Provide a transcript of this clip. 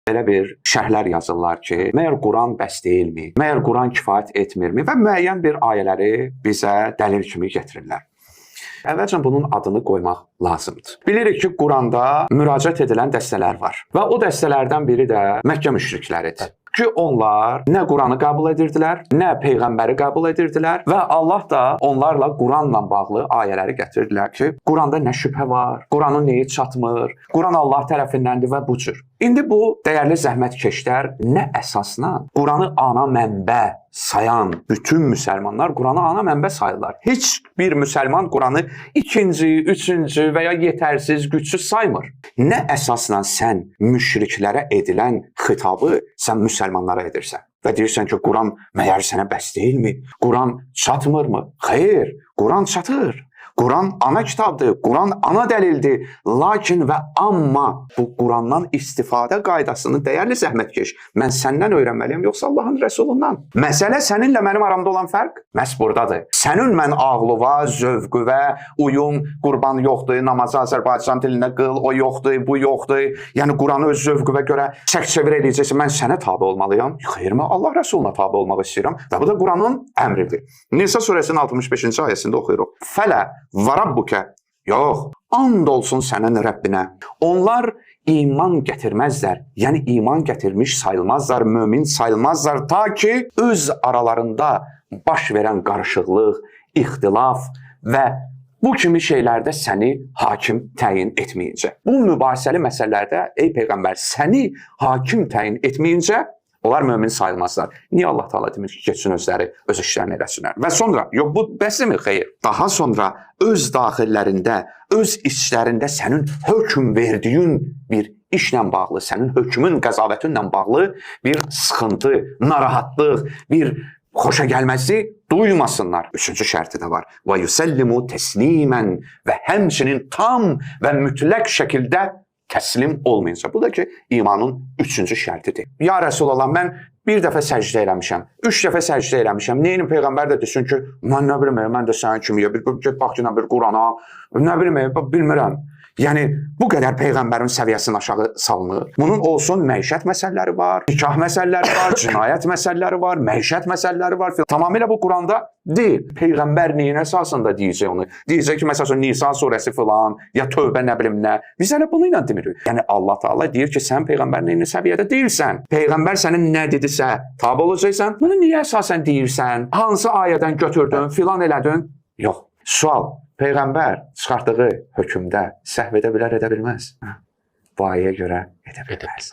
Belə bir şərhlər yazırlar ki, məyər Quran bəs deyilmi? Məyər Quran kifayət etmirmi? Və müəyyən bir ayələri bizə dəlil kimi gətirirlər. Əvvəlcə bunun adını qoymaq lazımdır. Bilirik ki, Quranda müraciət edilən dəstələr var və o dəstələrdən biri də Məkkə müşrikləridir. Ki onlar nə Quranı qəbul edirdilər, nə Peyğəmbəri qəbul edirdilər və Allah da onlarla Quranla bağlı ayələri gətirdilər ki, Quranda nə şübhə var, Quranın neyi çatmır, Quran Allah tərəfindəndir və bu cür. İndi bu dəyərli zəhmətkeşlər nə əsasla Quranı ana mənbə sayan bütün müsəlmanlar Quranı ana mənbə sayırlar. Heç bir müsəlman Quranı ikinci, üçüncü və ya yetərsiz, gücsüz saymır. Nə əsasla sən müşriklərə edilən xitabı sən müsəlmanlara edirsən? Və deyirsən ki, Quran məyər sənə bəs deyilmi? Quran çatmırmı? Xeyr, Quran çatır. Quran ana kitabdır, Quran ana dəlildir. Lakin və amma bu Qurandan istifadə qaydasını dəyərli zəhmətkeş mən səndən öyrənməliyəm, yoxsa Allahın Rəsulundan? Məsələ səninlə mənim aramda olan fərq məhz buradadır. Sənin mən ağlıva, zövqüvə, uyum, qurban yoxdur, namazı Azərbaycan dilində qıl, o yoxdur, bu yoxdur. Yəni Quranı öz zövqüvə görə çək-çevir edəcəksə, mən sənə tabe olmalıyam. Xeyr, mən Allah Rəsuluna tabe olmaq istəyirəm. Və bu da Quranın əmridir. Nisa surəsinin 65-ci ayəsində oxuyuruq. Fələ və Rabbukə, yox, and olsun sənin Rəbbinə. Onlar iman gətirməzlər, yəni iman gətirmiş sayılmazlar, mömin sayılmazlar, ta ki öz aralarında baş verən qarışıqlıq, ixtilaf və bu kimi şeylərdə səni hakim təyin etməyincə. Bu mübahisəli məsələlərdə, ey Peyğəmbər, səni hakim təyin etməyincə onlar mömin sayılmazlar. Niyə Allah Teala demir ki, keçsin özləri, öz işlərini eləsinlər? Və sonra, yox bu bəsmi? Xeyr. Daha sonra öz daxillərində, öz işlərində sənin hökm verdiyin bir işlə bağlı, sənin hökmün, qəzavetinlə bağlı bir sıxıntı, narahatlıq, bir xoşa gəlməzlik duymasınlar. Üçüncü şərti də var. Və yusəllimu təslimən və həmçinin tam və mütləq şəkildə təslim olmayınca. Bu da ki, imanın üçüncü şərtidir. Ya Rəsulallah, mən bir dəfə səcdə eləmişəm, 3 dəfə səcdə eləmişəm. Neyinin Peyğəmbər də desin ki, mən nə bilməyəm, mən də sənin kimi, get bax ki, bir Qurana, nə bilməyəm, bilmirəm. Yəni, bu qədər Peyğəmbərin səviyyəsinin aşağı salınır. Bunun olsun məişət məsələləri var, nikah məsələləri var, cinayət məsələləri var, məişət məsələləri var. Tamamilə bu Quranda deyil. Peyğəmbər neyin əsasında deyəcək onu? Deyəcək ki, məsələn, Nisa surəsi filan, ya Tövbə nə bilim nə. Biz hələ bunu ilə demirik. Yəni, Allah Teala deyir ki, sən Peyğəmbərin eyni səviyyədə deyilsən. Peyğəmbər sənin nə dedisə, tabe olacaqsan. Bunu niyə əsasən deyirsən? Hansı ayədən götürdün, filan elədin? Yox. Sual. Peyğəmbər çıxartdığı hökmdə səhv edə bilər, edə bilməz. Bu ayəyə görə edə bilməz.